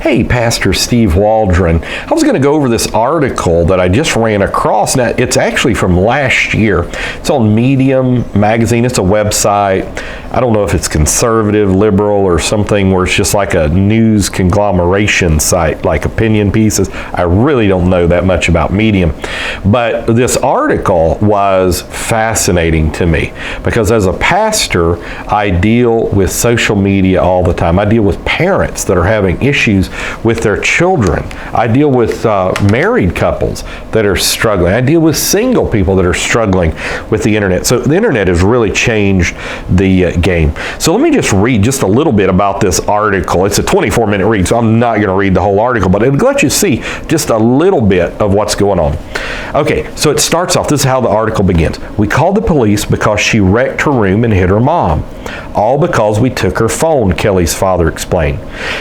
Hey, Pastor Steve Waldron. I was going to go over this article that I just ran across. Now, it's actually from last year. It's on Medium magazine. It's a website. I don't know if it's conservative, liberal, or something where it's just like a news conglomeration site, like opinion pieces. I really don't know that much about Medium. But this article was fascinating to me because as a pastor, I deal with social media all the time. I deal with parents that are having issues with their children. I deal with married couples that are struggling. I deal with single people that are struggling with the internet. So the internet has really changed the game. So let me just read just a little bit about this article. It's a 24-minute read, so I'm not going to read the whole article, but it'll let you see just a little bit of what's going on. Okay, so it starts off, this is how the article begins. We called the police because she wrecked her room and hit her mom. All because we took her phone, Kelly's father explained.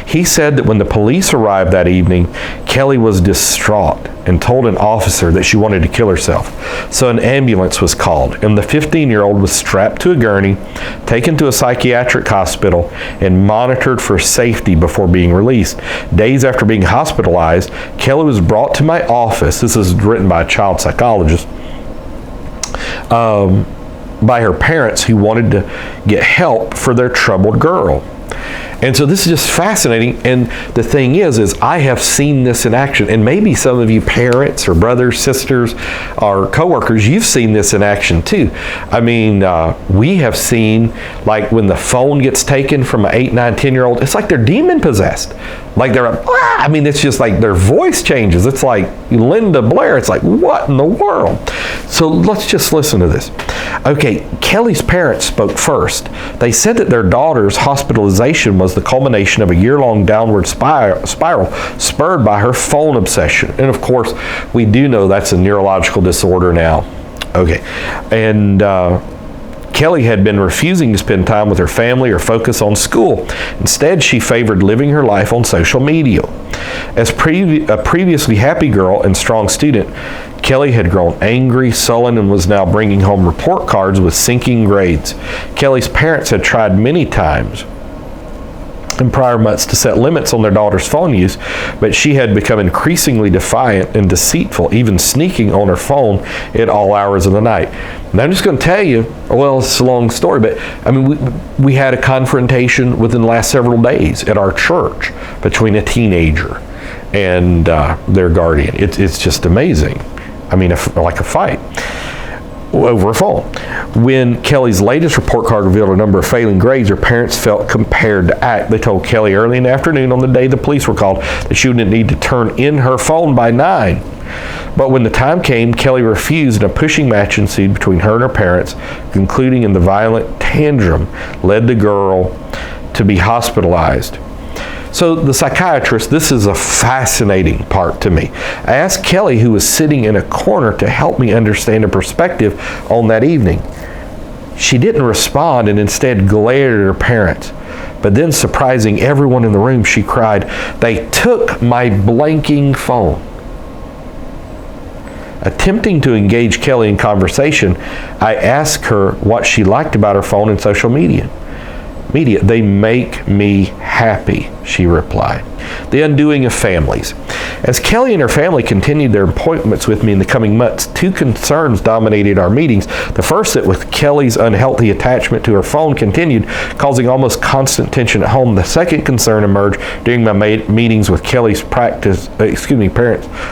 He said that when the police arrived that evening, Kelly was distraught and told an officer that she wanted to kill herself. So an ambulance was called, and the 15-year-old was strapped to a gurney, taken to a psychiatric hospital, and monitored for safety before being released. Days after being hospitalized, Kelly was brought to my office. This is written by a child psychologist. By her parents who wanted to get help for their troubled girl. And so this is just fascinating. And the thing is I have seen this in action. And maybe some of you parents or brothers, sisters, or coworkers, you've seen this in action too. I mean, we have seen, like when the phone gets taken from an 8, 9, 10-year-old, it's like they're demon possessed. Like they're, I mean, it's just like their voice changes. It's like Linda Blair. It's like, what in the world? So let's just listen to this. Okay, Kelly's parents spoke first. They said that their daughter's hospitalization was the culmination of a year-long downward spiral spurred by her phone obsession. And of course, we do know that's a neurological disorder now. Okay, and Kelly had been refusing to spend time with her family or focus on school. Instead, she favored living her life on social media. As a previously happy girl and strong student, Kelly had grown angry, sullen, and was now bringing home report cards with sinking grades. Kelly's parents had tried many times in prior months to set limits on their daughter's phone use, but she had become increasingly defiant and deceitful, even sneaking on her phone at all hours of the night. And I'm just going to tell you, well, it's a long story, but I mean, we had a confrontation within the last several days at our church between a teenager and their guardian. It's just amazing. I mean, like a fight over a phone. When Kelly's latest report card revealed a number of failing grades, her parents felt compelled to act. They told Kelly early in the afternoon on the day the police were called that she would need to turn in her phone by 9. But when the time came, Kelly refused, and a pushing match ensued between her and her parents, concluding in the violent tantrum led the girl to be hospitalized. So the psychiatrist, this is a fascinating part to me. I asked Kelly, who was sitting in a corner, to help me understand her perspective on that evening. She didn't respond and instead glared at her parents. But then, surprising everyone in the room, she cried, "They took my blanking phone." Attempting to engage Kelly in conversation, I asked her what she liked about her phone and social media. "They make me happy," she replied. The undoing of families. As Kelly and her family continued their appointments with me in the coming months, 2 concerns dominated our meetings. The first, that with Kelly's unhealthy attachment to her phone continued, causing almost constant tension at home. The second concern emerged during my meetings with Kelly's parents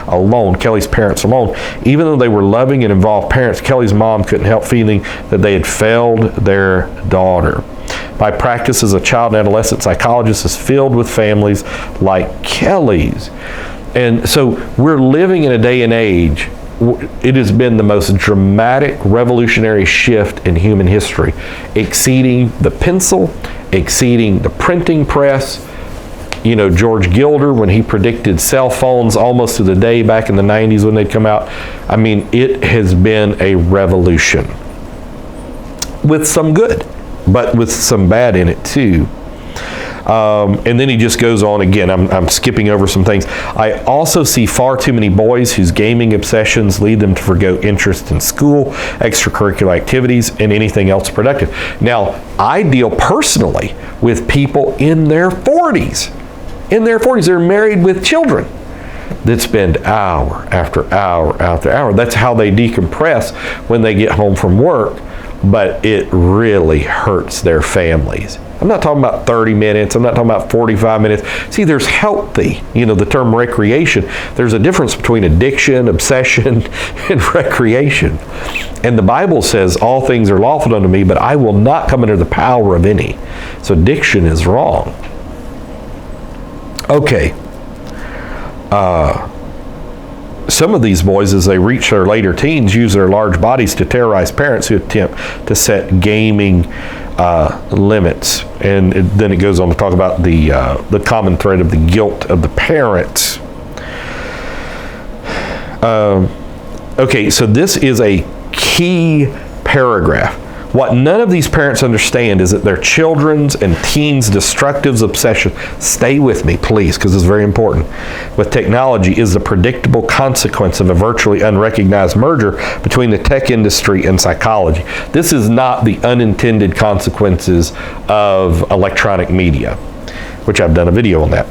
alone. Even though they were loving and involved parents, Kelly's mom couldn't help feeling that they had failed their daughter. My practice as a child and adolescent psychologist is filled with families like Kelly's. And so we're living in a day and age, it has been the most dramatic, revolutionary shift in human history, exceeding the pencil, exceeding the printing press. You know, George Gilder, when he predicted cell phones almost to the day back in the 90s when they'd come out. I mean, it has been a revolution with some good, but with some bad in it too. And then he just goes on again. I'm skipping over some things. I also see far too many boys whose gaming obsessions lead them to forgo interest in school, extracurricular activities, and anything else productive. Now, I deal personally with people in their 40s. in their 40s. They're married with children that spend hour after hour after hour. That's how they decompress when they get home from work, but it really hurts their families. I'm not talking about 30 minutes. I'm not talking about 45 minutes. See, there's healthy, the term recreation. There's a difference between addiction, obsession, and recreation. And the Bible says, all things are lawful unto me, but I will not come under the power of any. So addiction is wrong. Okay. Some of these boys, as they reach their later teens, use their large bodies to terrorize parents who attempt to set gaming limits. And then it goes on to talk about the common thread of the guilt of the parents. Okay, so this is a key paragraph. What none of these parents understand is that their children's and teens' destructive obsession, stay with me please, because it's very important, with technology is the predictable consequence of a virtually unrecognized merger between the tech industry and psychology. This is not the unintended consequences of electronic media, which I've done a video on that.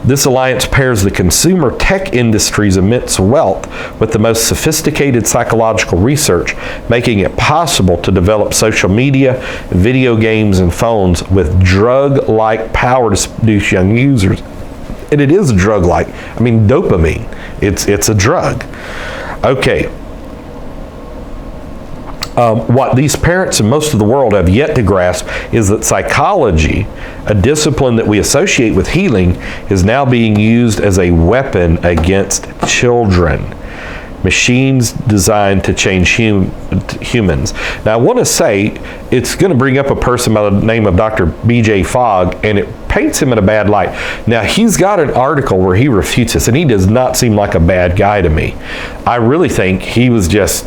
This alliance pairs the consumer tech industry's immense wealth with the most sophisticated psychological research, making it possible to develop social media, video games, and phones with drug-like power to seduce young users. And it is drug-like. I mean, dopamine. It's a drug. Okay. What these parents and most of the world have yet to grasp is that psychology, a discipline that we associate with healing, is now being used as a weapon against children. Machines designed to change humans. Now, I want to say it's going to bring up a person by the name of Dr. BJ Fogg, and it paints him in a bad light. Now, he's got an article where he refutes this, and he does not seem like a bad guy to me. I really think he was just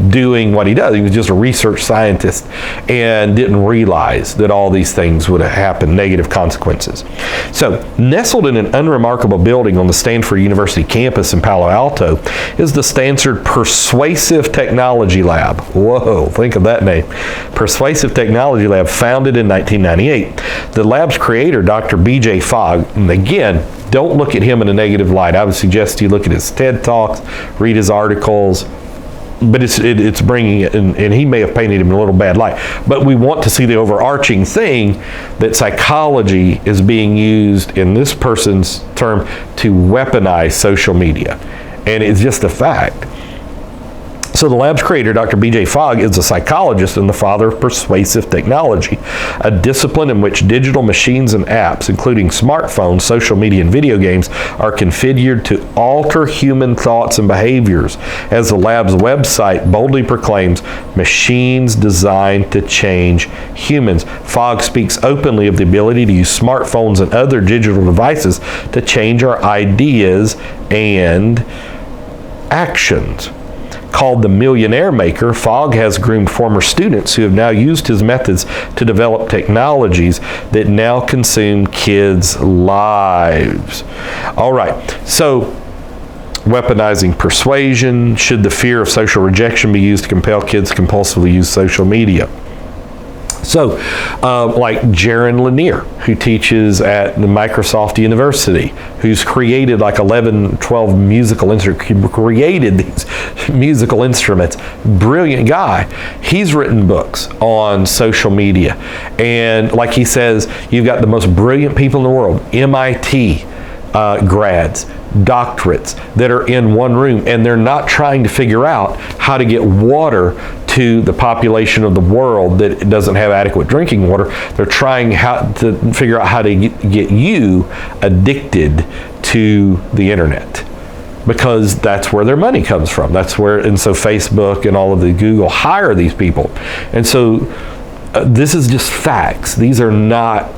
doing what he does. He was just a research scientist and didn't realize that all these things would happen, negative consequences. So, nestled in an unremarkable building on the Stanford University campus in Palo Alto is the Stanford Persuasive Technology Lab. Whoa, think of that name. Persuasive Technology Lab, founded in 1998. The lab's creator, Dr. BJ Fogg, and again, don't look at him in a negative light. I would suggest you look at his TED Talks, read his articles, but it's bringing it, and he may have painted him in a little bad light. But we want to see the overarching thing that psychology is being used in this person's term to weaponize social media. And it's just a fact. So the lab's creator, Dr. BJ Fogg, is a psychologist and the father of persuasive technology, a discipline in which digital machines and apps, including smartphones, social media, and video games, are configured to alter human thoughts and behaviors. As the lab's website boldly proclaims, machines designed to change humans. Fogg speaks openly of the ability to use smartphones and other digital devices to change our ideas and actions. Called the Millionaire Maker, Fogg has groomed former students who have now used his methods to develop technologies that now consume kids' lives. All right, so weaponizing persuasion. Should the fear of social rejection be used to compel kids to compulsively use social media? So, like Jaron Lanier, who teaches at the Microsoft University, who's created like 11, 12 musical instruments, created these musical instruments. Brilliant guy. He's written books on social media. And like he says, you've got the most brilliant people in the world, MIT grads, doctorates that are in one room, and they're not trying to figure out how to get water to the population of the world that doesn't have adequate drinking water. They're trying how to figure out how to get you addicted to the internet, because that's where their money comes from. That's where, and so Facebook and all of the Google hire these people. And so this is just facts. These are not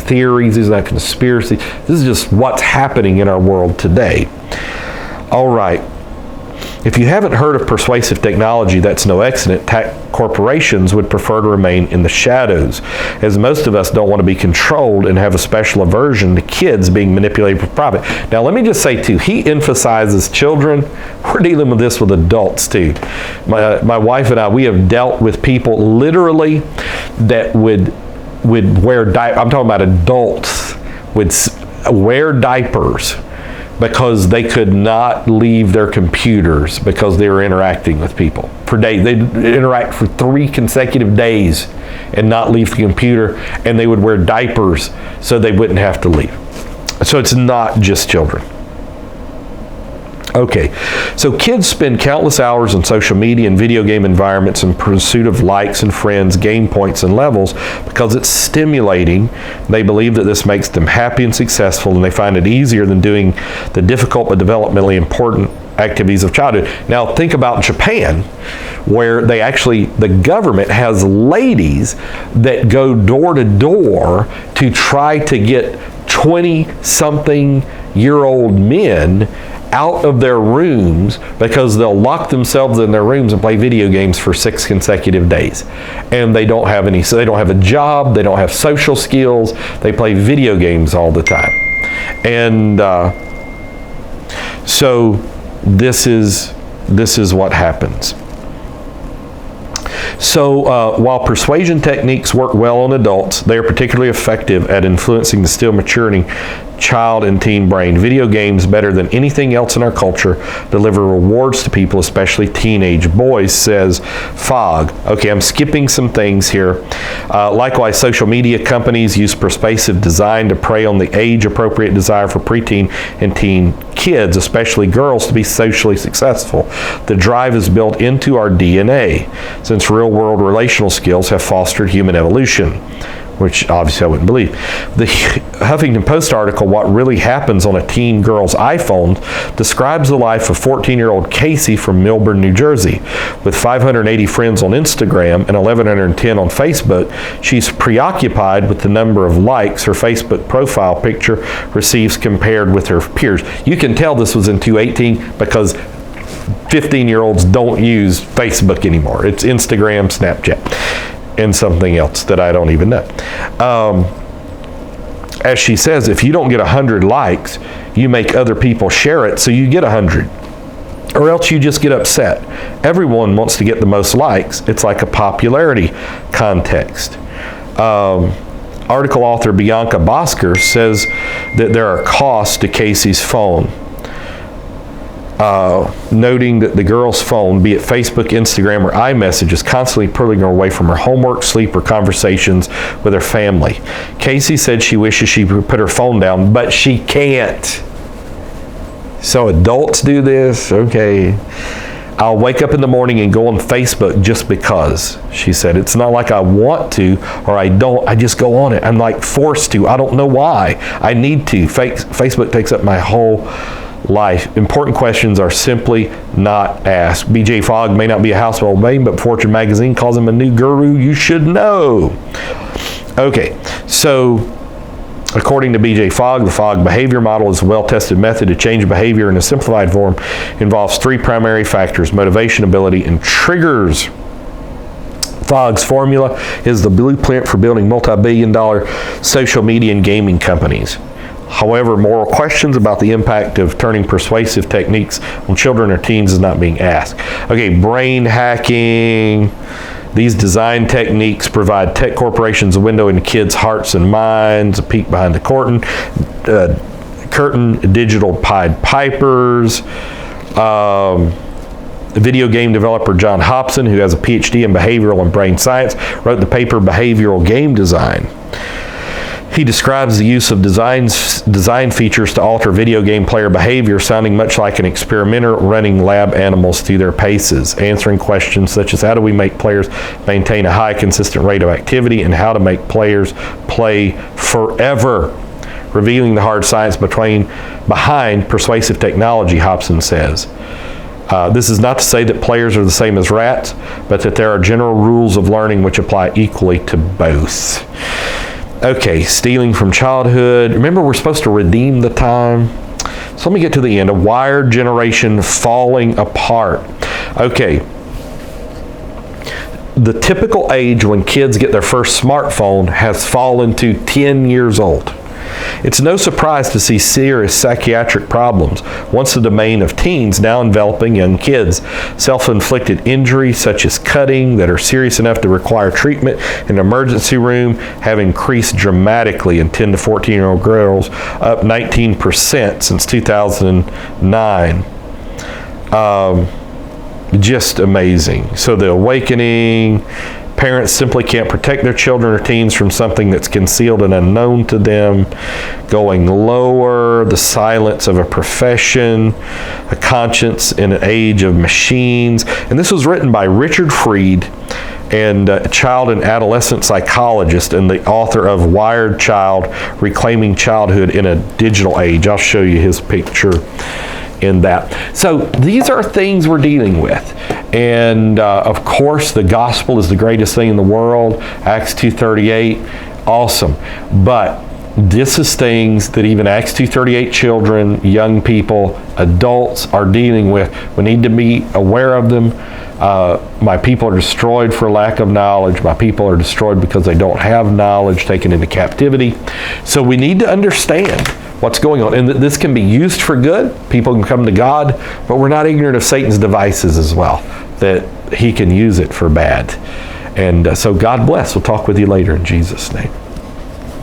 theories, these are not conspiracy. This is just what's happening in our world today. All right. If you haven't heard of persuasive technology, that's no accident. Tech corporations would prefer to remain in the shadows, as most of us don't want to be controlled and have a special aversion to kids being manipulated for profit. Now, let me just say, too, he emphasizes children. We're dealing with this with adults, too. My wife and I, we have dealt with people literally that would wear diapers. I'm talking about adults would wear diapers because they could not leave their computers because they were interacting with people for days. They'd interact for 3 consecutive days and not leave the computer, and they would wear diapers so they wouldn't have to leave. So it's not just children. Okay, so kids spend countless hours on social media and video game environments in pursuit of likes and friends, game points, and levels because it's stimulating. They believe that this makes them happy and successful, and they find it easier than doing the difficult but developmentally important activities of childhood. Now think about Japan, where the government has ladies that go door to door to try to get 20-something-year-old men out of their rooms because they'll lock themselves in their rooms and play video games for 6 consecutive days. And they don't have any, so they don't have a job, they don't have social skills, they play video games all the time. And so this is what happens. So while persuasion techniques work well on adults, they are particularly effective at influencing the still maturing child and teen brain. Video games, better than anything else in our culture, deliver rewards to people, especially teenage boys, says Fogg. Okay, I'm skipping some things here. Likewise, social media companies use persuasive design to prey on the age-appropriate desire for preteen and teen kids, especially girls, to be socially successful. The drive is built into our DNA, since real-world relational skills have fostered human evolution, which obviously I wouldn't believe. The Huffington Post article, What Really Happens on a Teen Girl's iPhone, describes the life of 14-year-old Casey from Milburn, New Jersey. With 580 friends on Instagram and 1,110 on Facebook, she's preoccupied with the number of likes her Facebook profile picture receives compared with her peers. You can tell this was in 2018 because 15-year-olds don't use Facebook anymore. It's Instagram, Snapchat, and something else that I don't even know. As she says, if you don't get 100 likes, you make other people share it so you get 100. Or else you just get upset. Everyone wants to get the most likes. It's like a popularity contest. Article author Bianca Bosker says that there are costs to Casey's phone. Noting that the girl's phone, be it Facebook, Instagram, or iMessage, is constantly pulling her away from her homework, sleep, or conversations with her family. Casey said she wishes she would put her phone down, but she can't. So adults do this? Okay. I'll wake up in the morning and go on Facebook just because, she said. It's not like I want to or I don't. I just go on it. I'm like forced to. I don't know why. I need to. Facebook takes up my whole life. Important questions are simply not asked. BJ Fogg may not be a household name, but Fortune magazine calls him a new guru you should know. Okay, so according to BJ Fogg, the Fogg behavior model is a well-tested method to change behavior in a simplified form. It involves 3 primary factors: motivation, ability, and triggers. Fogg's formula is the blueprint for building multi-billion-dollar social media and gaming companies. However, moral questions about the impact of turning persuasive techniques on children or teens is not being asked. Okay, brain hacking. These design techniques provide tech corporations a window into kids' hearts and minds, a peek behind the curtain, digital Pied Pipers. Video game developer John Hobson, who has a PhD in behavioral and brain science, wrote the paper Behavioral Game Design. He describes the use of design features to alter video game player behavior, sounding much like an experimenter running lab animals through their paces, answering questions such as how do we make players maintain a high, consistent rate of activity, and how to make players play forever, revealing the hard science behind persuasive technology, Hobson says. This is not to say that players are the same as rats, but that there are general rules of learning which apply equally to both. Okay, stealing from childhood. Remember, we're supposed to redeem the time. So let me get to the end. A wired generation falling apart. Okay. The typical age when kids get their first smartphone has fallen to 10 years old. It's no surprise to see serious psychiatric problems, once the domain of teens, now enveloping young kids. Self-inflicted injuries such as cutting that are serious enough to require treatment in an emergency room have increased dramatically in 10 to 14-year-old girls, up 19% since 2009. Just amazing. So the awakening, parents simply can't protect their children or teens from something that's concealed and unknown to them. Going lower, the silence of a profession, a conscience in an age of machines. And this was written by Richard Freed, and a child and adolescent psychologist and the author of Wired Child, Reclaiming Childhood in a Digital Age. I'll show you his picture in that. So these are things we're dealing with. And of course, the gospel is the greatest thing in the world. Acts 2:38, awesome. But this is things that even Acts 2:38 children, young people, adults are dealing with. We need to be aware of them. My people are destroyed for lack of knowledge. My people are destroyed because they don't have knowledge, taken into captivity. So we need to understand what's going on. And this can be used for good. People can come to God, but we're not ignorant of Satan's devices as well, that he can use it for bad. And so God bless. We'll talk with you later in Jesus' name.